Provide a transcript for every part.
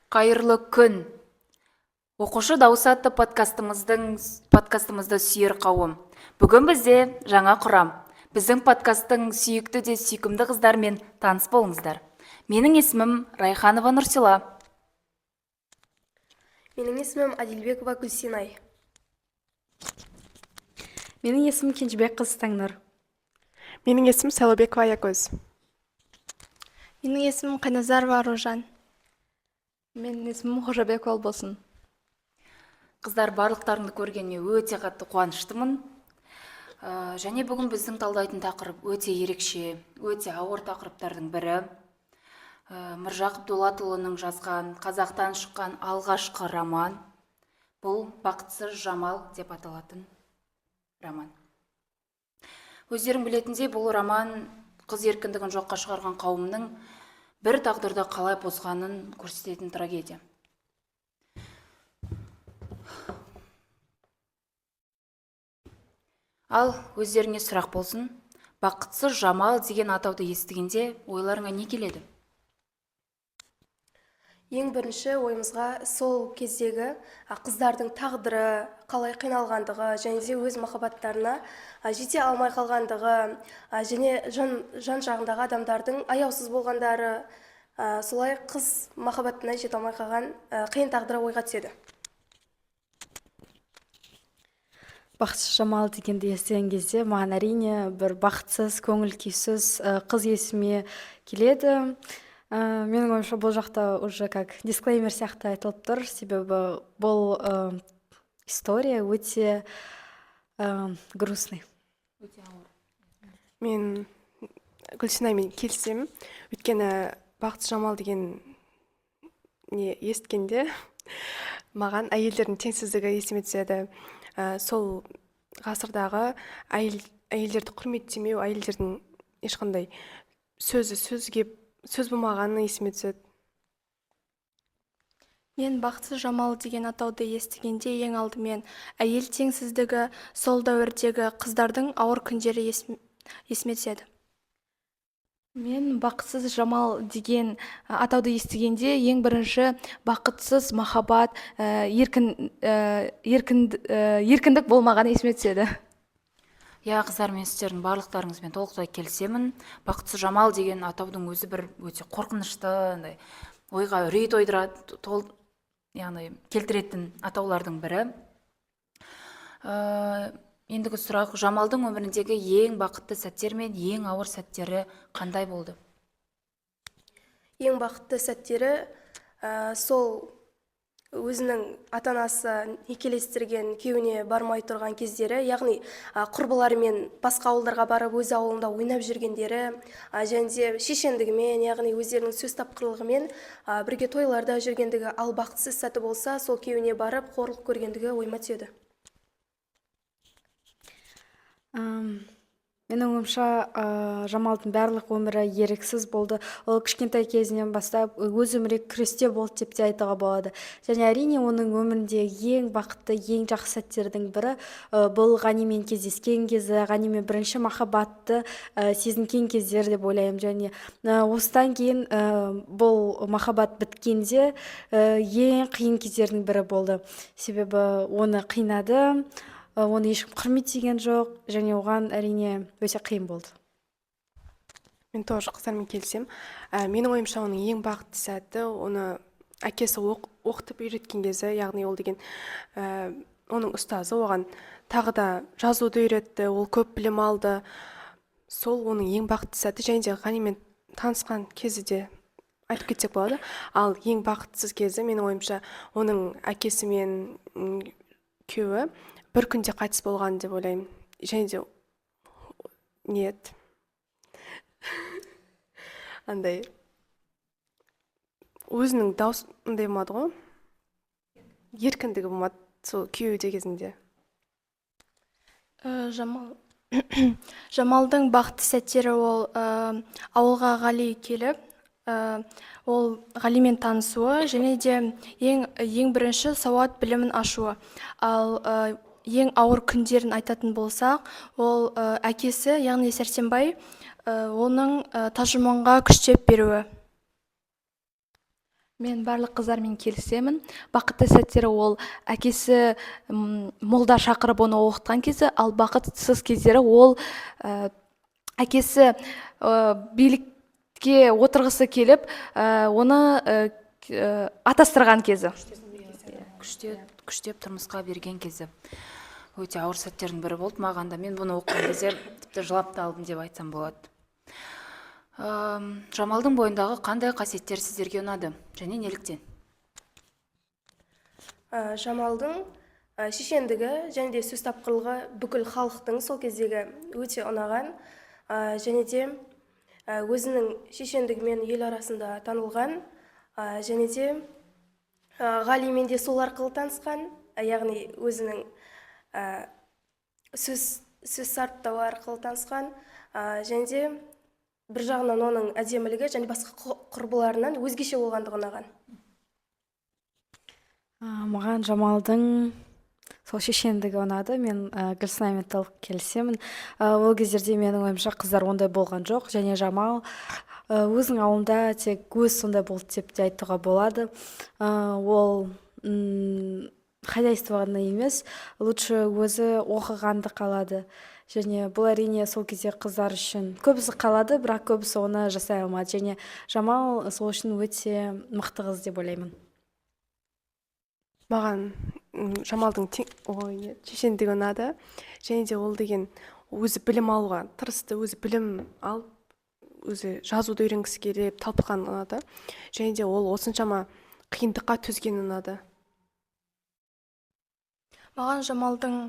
Қайырлы күн. Оқушы дауысы атты подкастымызды сүйер қауым. Бүгін бізде жаңа құрам. Біздің подкасттың сүйікті де сүйкімді қыздармен таныс болыңыздар. Менің есімім Райханова Нұрсила. Менің есімім Адилбекова Гүлсинай. Менің есімім Кенжебекқызы Таңнұр. Менің есімім Сайлаубекова Аякөз. Менің есімім Қайназарова Аружан. Менің есімім Қожабекова Албосын. Қыздар, барлықтарыңды көргеніме өте қатты қуаныштымын. Және бүгін біздің талдайтын тақырып өте ерекше, өте ауыр тақырыптардың бірі. Міржақып Дулатұлының жазған қазақтан шыққан алғашқы роман. Бұл «Бақытсыз жамал» деп аталатын роман. Өздерің білетіндей, бұл роман қыз еркіндігін жоққа шығарған қауымның бір тағдырды қалай бұзғанын көрсететін трагедия. Ал өздеріңе сұрақ болсын, «Бақытсыз жамал» деген атауды естігенде ойларыңа не келеді? Ең бірінші ойымызға сол кездегі қыздардың тағдыры, қалай қиналғандығы, және де өз махаббаттарына жете алмай қалғандығы, және жан жағындағы адамдардың аяусыз болғандары, солай қыз махаббатына жете алмай қалған қиын тағдыры ойға түседі. Бақытсыз жамал дегенді естіген кезде маған әрине бір бақытсыз, көңіл күйсіз қыз есіме келеді. Менің ойымша бұл жақта уже как дисклеймер сияқты айтылып тұр, себебі бұл история өте грустный. Мен Гүлсинаймен келісемін. Өйткені бақытсыз жамал деген не есіткенде маған әйелдердің теңсіздігі есіме түседі. Сол ғасырдағы әйелдерді құрметтемеу, әйелдердің ешқандай сөз болмағаны есіме түседі. Мен бақытсыз жамал деген атауды естігенде ең алдымен әйел теңсіздігі, сол дәуірдегі қыздардың ауыр күндері есіме түседі. Мен бақытсыз жамал деген атауды естігенде ең бірінші бақытсыз махаббат, еркіндік болмаған есіме түседі. Қыздар, мен сіздердің барлықтарыңызбен толықтай келісемін. Бақытсыз жамал деген атаудың өзі бір өте қорқынышты, ойға үрей келтіретін атаулардың бірі. Ендігі сұрақ, Жамалдың өміріндегі ең бақытты сәттер мен ең ауыр сәттері қандай болды? Ең бақытты сәттері сол өзінің ата-анасы некелестірген күйеуіне бармай тұрған кездері, яғни құрбыларымен басқа ауылдарға барып өз ауылында ойнап жүргендері, және де шешендігімен, яғни өздерінің сөз тапқырлығымен бірге тойларда жүргендігі. Ал бақытсыз сәті болса, сол күйеуіне барып қорлық көргендігі ойыма түседі. Менің ойымша Жамалдың барлық өмірі еріксіз болды. Ол кішкентай кезінен бастап өз өмірі күресте болды деп те айтуға болады. Және әрине оның өмірінде ең бақытты, ең жақсы сәттердің бірі бұл Ғанимен кездескен кезі, Ғанимен бірінші махаббатты сезінген кездер деп ойлаймын. Және осыдан кейін бұл махаббат біткенде ең қиын кездердің бірі болды. Себебі оны қинады, оны ешкім құрметтеген жоқ, және оған әрине өте қиын болды. Мен тоже қыздармен келісем. Менің ойымша оның ең бақытты сәті, оны әкесі оқытып үйреткен кезі, яғни ол деген оның ұстазы оған тағы да жазуды үйретті, ол көп білім алды. Сол оның ең бақытты сәті, және де Ғанимен танысқан кезі де айтып кетсек болады. Ал ең бақытсыз кезі, менің ойымша, оның әкесі мен күйеуі бір күнде қайтыс болған деп ойлаймын. Және де нет. Андай өзінің даусындай болмады ғой. Еркіндігі болмады сол күйеуде кезінде. Жамалдың бақытты сәттері ол ауылға Ғали келіп, ол Ғалимен танысуы, және де ең бірінші сауат білімін ашуы. Ал ең ауыр күндерін айтатын болсақ, ол әкесі, яғни Сәрсенбай, оның тәржіманға күштеп беруі. Мен барлық қыздармен келісемін. Бақытты сәттері ол әкесі молда шақырып оны оқытқан кезі, ал бақытсыз кездері ол әкесі билікке отырғысы келіп, оны атастырған кезі. Күштеп тұрмысқа берген кезі. Өте ауыр сәттердің бірі болды маған да. Мен бұны оқыған кезде тіпті жылап та алдым деп айтсам болады. Жамалдың бойындағы қандай қасиеттер сіздерге ұнады және неліктен? Жамалдың шешендігі және де сөз тапқырлығы бүкіл халықтың сол кездегі өте ұнаған, және де өзінің шешендігімен ел арасында танылған, және де ғалимен де сол арқылы танысқан, яғни өзінің сөз сарптауы арқылы танысқан, және де бір жағынан оның әдемілігі және басқа құрбыларынан өзгеше болғандығы ұнаған. Маған Жамалдың сол шешендігі ұнады. Мен Гүлсінамен толық келісемін. Ол кездерде менің ойымша қыздар ондай болған жоқ, және Жамал өзінің ауылында тек өз сондай болды деп те айтуға болады. Ол хозяйствоны емес, лучше өзі оқығанды қалады. Және бұл әрине сол кезде қыздар үшін көбісі қалады, бірақ көбісі оны жасай алмады. Және Жамал сол үшін өте мықты қыз деп ойлаймын. Маған Жамалдың шешендігі ұнады. Және де ол деген өзі білім алуға тырысты, өзі білім алып, өзі жазуды үйренгісі келіп талпынған ұнады. Және де ол осыншама қиындыққа төзген ұнады. Маған Жамалдың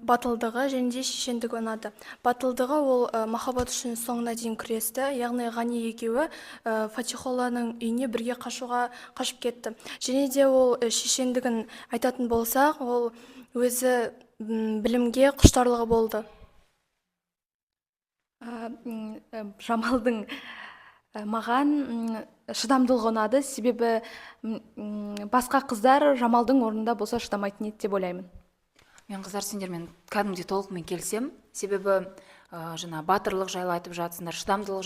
батылдығы және де шешендігі ұнады. Батылдығы ол махаббат үшін соңына дейін күресті. Яғни Ғани екеуі Фатихолланың үйіне бірге қашып кетті. Және де ол шешендігін айтатын болсақ, ол өзі білімге құштарлығы болды. Жамалдың маған шыдамдылығы ұнады, себебі басқа қыздар Жамалдың орнында болса шыдамайтын еді деп ойлаймын. Мен қыздар сендермен кәдімгідей толығымен келісем. Себебі жаңа батырлық жайлы айтып жатсыңдар, шыдамдылық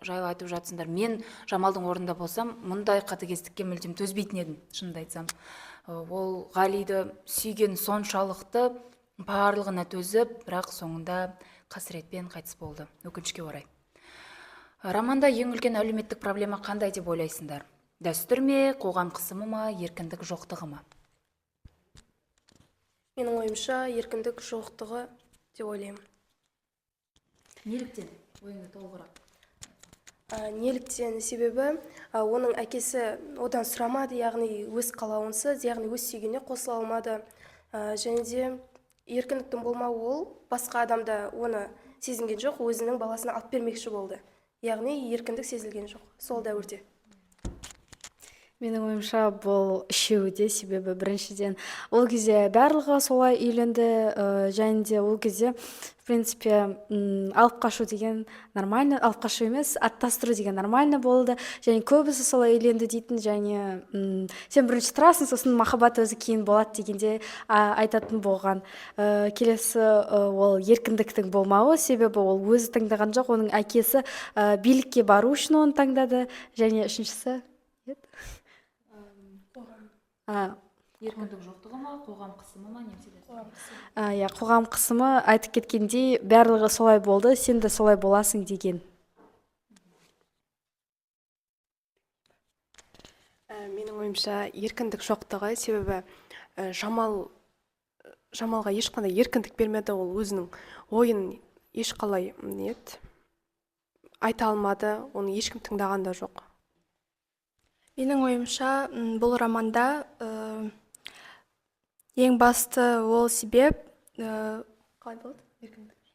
жайлы айтып жатсыңдар. Мен Жамалдың орнында болсам, мұндай қатыгездікке мүлдем төзбейтін едім, шынымды айтсам. Ол Ғалиді сүйген соншалықты барлығына төзіп, бірақ соңында қасіретпен қайтыс болды, өкінішке орай. Романда ең үлкен әлеуметтік проблема қандай деп ойлайсыңдар? Дәстүр ме, қоғам қысымы ма, еркіндік жоқтығы ма? Менің ойымша еркіндік жоқтығы деп ойлаймын. Неліктен? Ойыңды толығырақ. Неліктен? Себебі оның әкесі одан сұрамады, яғни өз қалауынсыз, яғни өз сүйгеніне қосыла алмады. Және де еркіндіктің болмауы ол басқа адамда оны сезінген жоқ, өзінің баласына алып бермекші болды. Яғни еркіндік сезілген жоқ сол дәуірде. Менің ойымша бұл үшеуі, себебі біріншіден ол кезде барлығы солай үйленді, және де ол кезде в принципе алып қашу деген нормально, алып қашу емес, аттастыру деген нормально болды, және көбісі солай үйленді дейтін, және сен бірінші тұрасың, сосын махаббат өзі кейін болады дегенде айтатын болған. Келесі ол еркіндіктің болмауы, себебі ол өзі таңдаған жоқ, оның әкесі билікке бару үшін оны таңдады, және үшіншісі Еркіндік жоқтығы ма, қоғам қысымы ма, немесе қоғам қысымы айтып кеткендей, барлығы солай болды, сен де солай боласың деген. Менің ойымша еркіндік жоқтығы, себебі Жамалға ешқандай еркіндік бермеді, ол өзінің ойын ешқалай айта алмады, оны ешкім тыңдаған да жоқ. Менің ойымша бұл романда ең басты ол себеп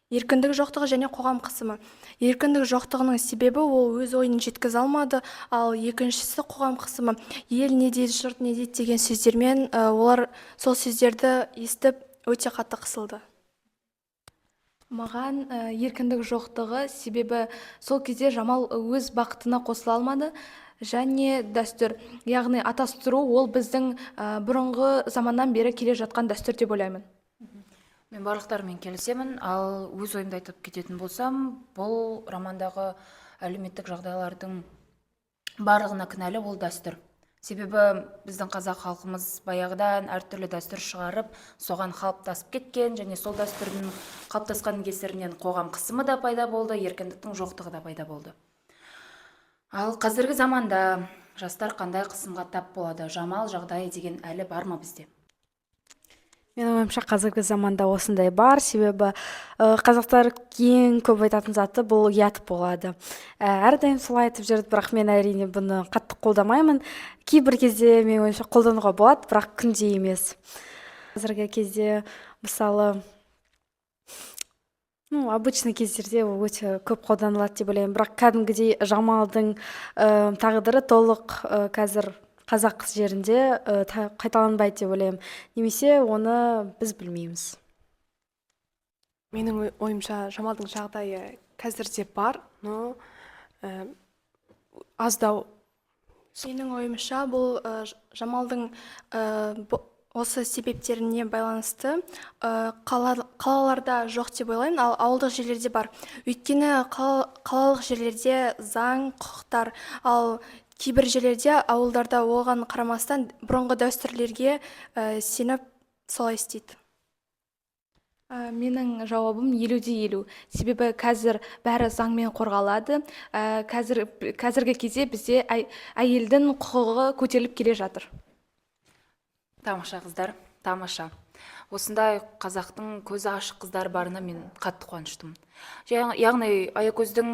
еркіндік жоқтығы және қоғам қысымы. Еркіндік жоқтығының себебі ол өз ойын жеткізе алмады, ал екіншісі қоғам қысымы. Ел не дейді, жұрт не дейді деген сөздермен олар сол сөздерді естіп өте қатты қысылды. Маған еркіндік жоқтығы себебі сол кезде Жамал өз бақытына қосыла алмады. Және дәстүр, яғни атастыру ол біздің бұрынғы заманнан бері келе жатқан дәстүр деп ойлаймын. Мен барлықтарымен келісемін, ал өз ойымды айтып кететін болсам, бұл романдағы әлеуметтік жағдайлардың барлығына кінәлі ол дәстүр. Себебі біздің қазақ халқымыз баяғыдан әртүрлі дәстүр шығарып, соған қалыптасып кеткен, және сол дәстүрдің қалыптасқан кесірінен қоғам қысымы да пайда болды, еркіндіктің жоқтығы да пайда болды. Ал қазіргі заманда жастар қандай қысымға тап болады? Жамал жағдайы деген әлі бар ма бізде? Менің ойымша қазіргі заманда осындай бар, себебі қазақтар ең көп айтатын заты бұл ұят болады. Әрдайым солай айтып жүрді, бірақ мен әрине бұны қатты қолдамаймын. Кейбір кезде менің ойымша қолдануға болады, бірақ күнде емес. Қазіргі кезде мысалы обычный кездерде ол өте көп қолданылады деп ойлаймын, бірақ кәдімгідей Жамалдың тағдыры толық қазір қазақ жерінде қайталанбайды деп ойлаймын. Немесе оны біз білмейміз. Менің ойымша Жамалдың жағдайы қазірде бар, но аздау. Менің ойымша бұл Жамалдың осы себептеріне байланысты қалаларда жоқ деп ойлаймын, ал ауылдық жерлерде бар. Өйткені қалалық жерлерде заң, құқықтар, ал кейбір жерлерде ауылдарда оған қарамастан бұрынғы дәстүрлерге сеніп солай істейді. Менің жауабым 50-50. Себебі қазір бәрі заңмен қорғалады. Қазіргі кезде бізде әйелдің құқығы көтеріліп келе жатыр. Тамаша қыздар, тамаша. Осындай қазақтың көзі ашық қыздар барына мен қатты қуаныштымын. Яғни Аякөздің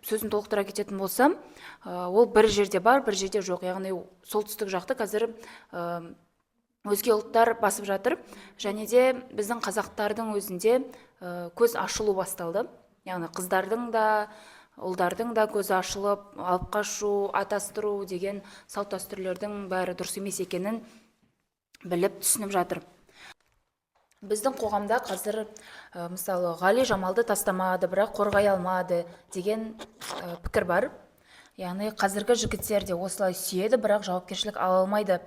сөзін толықтыра кететін болсам, ол бір жерде бар, бір жерде жоқ. Яғни солтүстік жақты қазір өзге ұлттар басып жатыр, және де біздің қазақтардың өзінде көз ашылу басталды. Яғни қыздардың да, ұлдардың да көзі ашылып, алып қашу, атастыру деген салт дәстүрлердің бәрі дұрыс емес екенін біліп түсініп жатыр. Біздің қоғамда қазір мысалы Ғали Жамалды тастамады, бірақ қорғай алмады деген пікір бар. Яғни қазіргі жігіттер де осылай сүйеді, бірақ жауапкершілік ала алмайды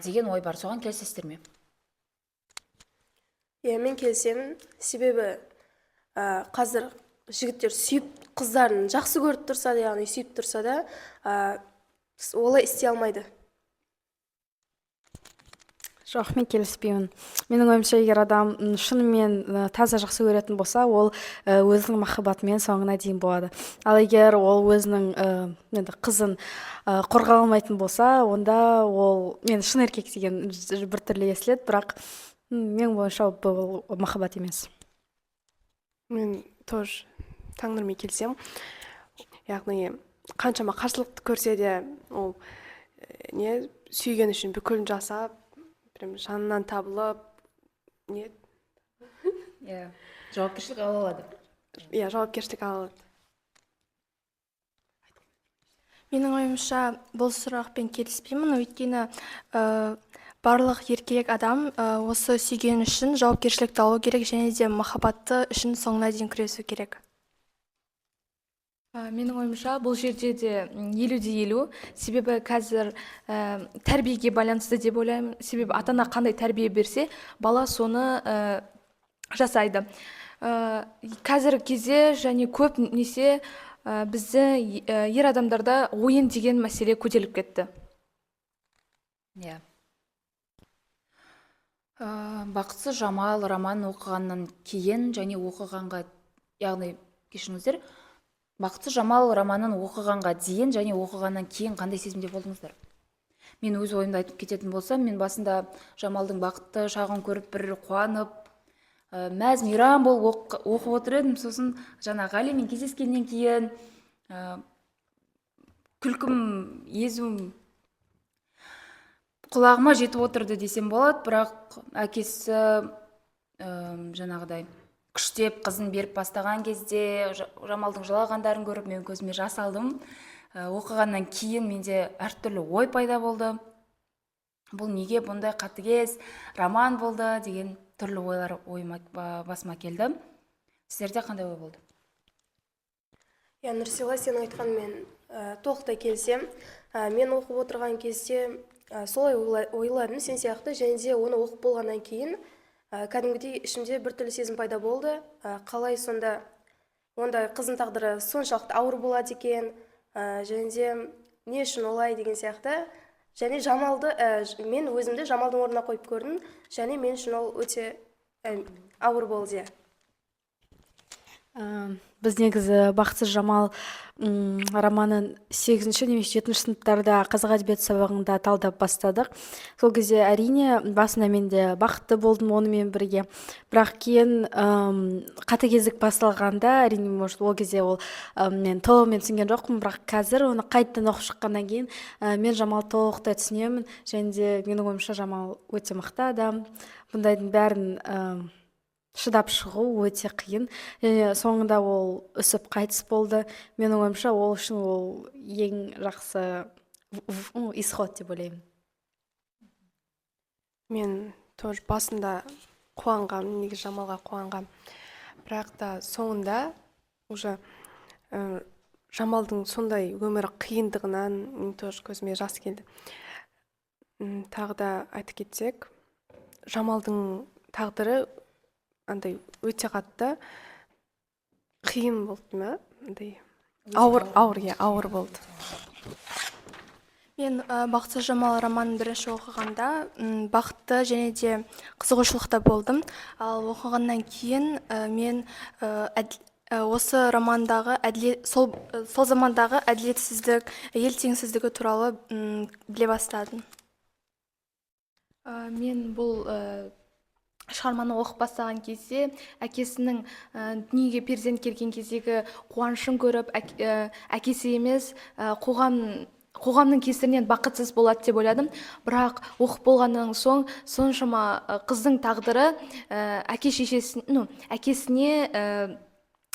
деген ой бар. Соған келісесіздер ме? Мен келісемін. Себебі қазір жігіттер сүйіп қыздарын жақсы көріп тұрса да, яғни сүйіп тұрса да, олай істей алмайды. Жоқ, мен келіспеймін. Менің ойымша, егер адам шынымен таза жақсы көретін болса, ол өзінің махаббатымен соңына дейін болады. Ал егер ол өзінің қызын қорғай алмайтын болса, онда ол мен шын еркек деген бір түрлі естіледі, бірақ менің ойымша бұл махаббат емес. Мен тоже таңдырмай келсем, яғни қаншама қарсылықты көрсе де, ол сүйген үшін бүкілін жасап, жанынан табылып, Жауапкершілік ала алады. Жауапкершілік ала алады. Менің ойымша бұл сұрақпен келіспеймін, өйткені барлық еркек адам осы сүйген үшін жауапкершілікті алу керек, және де махаббатты үшін соңына дейін күресу керек. Менің ойымша бұл жерде де 50-50, себебі қазір тәрбиеге байланысты деп ойлаймын. Себебі ата-ана қандай тәрбие берсе, бала соны жасайды. Қазіргі кезде және көп несе бізді ер адамдарда ойын деген мәселе көтеріліп кетті. Бақытсыз Жамал роман оқығаннан кейін және оқығанға, яғни кешіріңіздер, Бақытсыз Жамал романын оқығанға дейін және оқығаннан кейін қандай сезімде болдыңыздар? Мен өз ойымды айтып кететін болсам, мен басында Жамалдың бақытты шағын көріп бір қуанып, мәз мейрам болып оқып отыр едім. Сосын жаңа Ғалимен кездескеннен кейін күлкім, езуім құлағыма жетіп отырды десем болады, бірақ әкесі жаңағыдай күштеп қызын беріп бастаған кезде Жамалдың жылағандарын көріп мен көзіме жас алдым. Оқығаннан кейін менде әртүрлі ой пайда болды. Бұл неге бұндай қатыгез роман болды деген түрлі ойлар басыма келді. Сіздерде қандай ой болды? Нұрсила, сен айтқанмен толықтай келсем. Мен оқып отырған кезде солай ойладым сен сияқты, және де оны оқып болғаннан кейін кәдімгідей ішімде бір түрлі сезім пайда болды. Қалай сонда ондай қыздың тағдыры соншалықты ауыр болады екен, және де не үшін олай деген сияқты. Және Жамалды мен өзімді Жамалдың орнына қойып көрдім, және мен үшін ол өте ауыр болды. Біз негізі бақытсыз Жамал романын 8-ші немесе 7-ші сыныптарда қазақ әдебиеті сабағында талдап бастадық. Сол кезде әрине басында мен де бақытты болдым онымен бірге. Бірақ кейін қатыгездік басталғанда, әрине может ол кезде мен толығымен түсінген жоқпын, бірақ қазір оны қайтадан оқып шыққаннан кейін мен Жамалды толықтай түсінемін. Және де менің ойымша Жамал өте мықты адам. Бұндайдың бәрін шыдап шығу өте қиын. Және соңында ол үсіп қайтыс болды. Менің ойымша ол үшін ол ең жақсы исход деп ойлаймын. Мен тоже басында қуанғам, негізі Жамалға қуанғам. Бірақ та соңында уже Жамалдың сондай өмірі қиындығынан мен тоже көзіме жас келді. Тағы да айтып кетсек, Жамалдың тағдыры андай өте қатты қиын болды ма? Андай ауыр болды. Мен бақытсыз Жамал романын бірінші оқығанда бақытты және де қызығушылықта болдым. Ал оқығаннан кейін мен осы романдағы сол замандағы әділетсіздік, ел теңсіздігі туралы біле бастадым. Мен бұл шығарманы оқып бастаған кезде әкесінің дүниеге перзент келген кездегі қуанышын көріп, әкесі емес қоғамның кесірінен бақытсыз болады деп ойладым. Бірақ оқып болғаннан соң соншама қыздың тағдыры әкесіне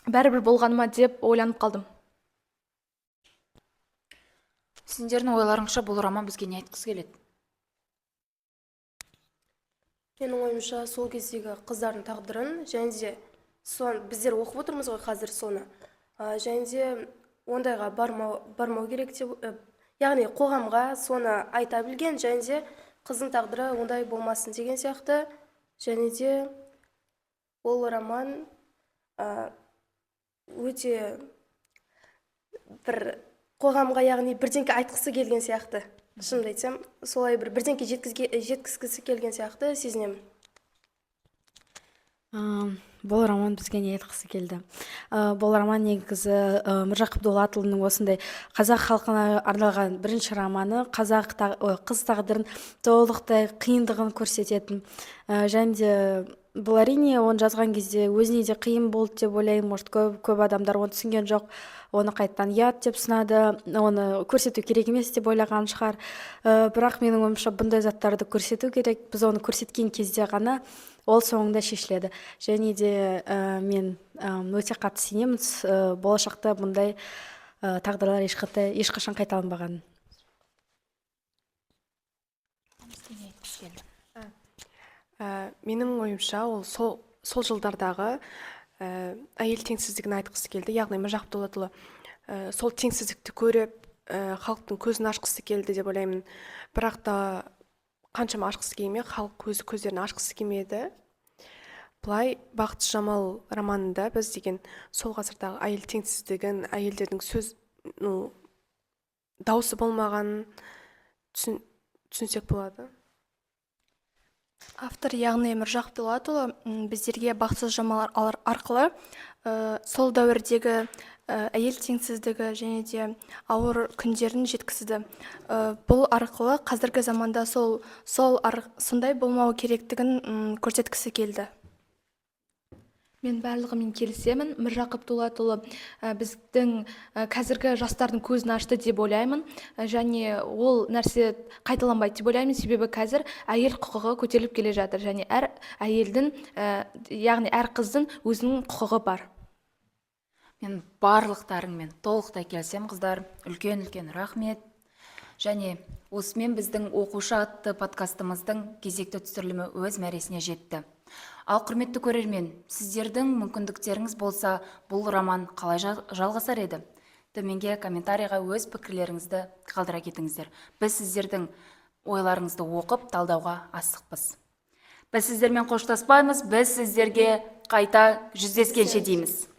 бәрібір болғаныма деп ойланып қалдым. Сендердің ойларыңызша бұл роман бізге не айтқысы келеді? Менің ойымша сол кездегі қыздардың тағдырын, және де біздер оқып отырмыз ғой қазір соны, және де ондайға бармау керек деп, яғни қоғамға соны айта білген, және де қыздың тағдыры ондай болмасын деген сияқты. Және де ол роман өте бір қоғамға, яғни бірдеңке айтқысы келген сияқты. Шынымды айтсам, солай бірдеңке жеткізгісі келген сияқты сезінемін. Бұл роман бізге не айтқысы келді? Бұл роман негізі Міржақып Дулатұлының осындай қазақ халқына арналған бірінші романы, қыз тағдырын толықтай қиындығын көрсететін. Және де бұл әрине оны жазған кезде өзіне де қиын болды деп ойлаймын. Может, көп адамдар оны түсінген жоқ, оны қайттан ұят деп сынады, оны көрсету керек емес деп ойлаған шығар. Бірақ менің ойымша бұндай заттарды көрсету керек. Біз оны көрсеткен кезде ғана ол соңында шешіледі. Және де мен өте қатты сенемін, болашақта бұндай тағдырлар ешқашан қайталанбағанын. Менің ойымша ол сол жылдардағы әйел теңсіздігін айтқысы келді. Яғни Міржақып Дулатұлы сол теңсіздікті көріп, халықтың көзін ашқысы келді деп ойлаймын. Бірақ та қаншама ашқысы келмей, халық көздерін ашқысы келмеді. Бұлай Бақытсыз Жамал романында біз деген сол ғасырдағы әйел теңсіздігін, әйелдердің дауысы болмағанын түсінсек болады. Автор, яғни Міржақып Дулатұлы біздерге Бақытсыз Жамал арқылы сол дәуірдегі әйел теңсіздігі және де ауыр күндерін жеткізді. Бұл арқылы қазіргі заманда сондай болмау керектігін көрсеткісі келді. Мен барлығымен келісемін. Міржақып Дулатұлы біздің қазіргі жастардың көзін ашты деп ойлаймын. Және ол нәрсе қайталанбайды деп ойлаймын. Себебі қазір әйел құқығы көтеріліп келе жатыр. Және әр әйелдің, яғни әр қыздың өзінің құқығы бар. Мен барлықтарыңмен толықтай келісем, қыздар. Үлкен рахмет. Және осымен біздің оқушы атты подкастымыздың кезекті түсірілімі өз мәресіне жетті. Ал құрметті көрермен, сіздердің мүмкіндіктеріңіз болса, бұл роман қалай жалғасар еді? Төменге комментарийға өз пікірлеріңізді қалдыра кетіңіздер. Біз сіздердің ойларыңызды оқып, талдауға асықпыз. Біз сіздермен қоштаспаймыз, біз сіздерге қайта жүздескенше дейміз.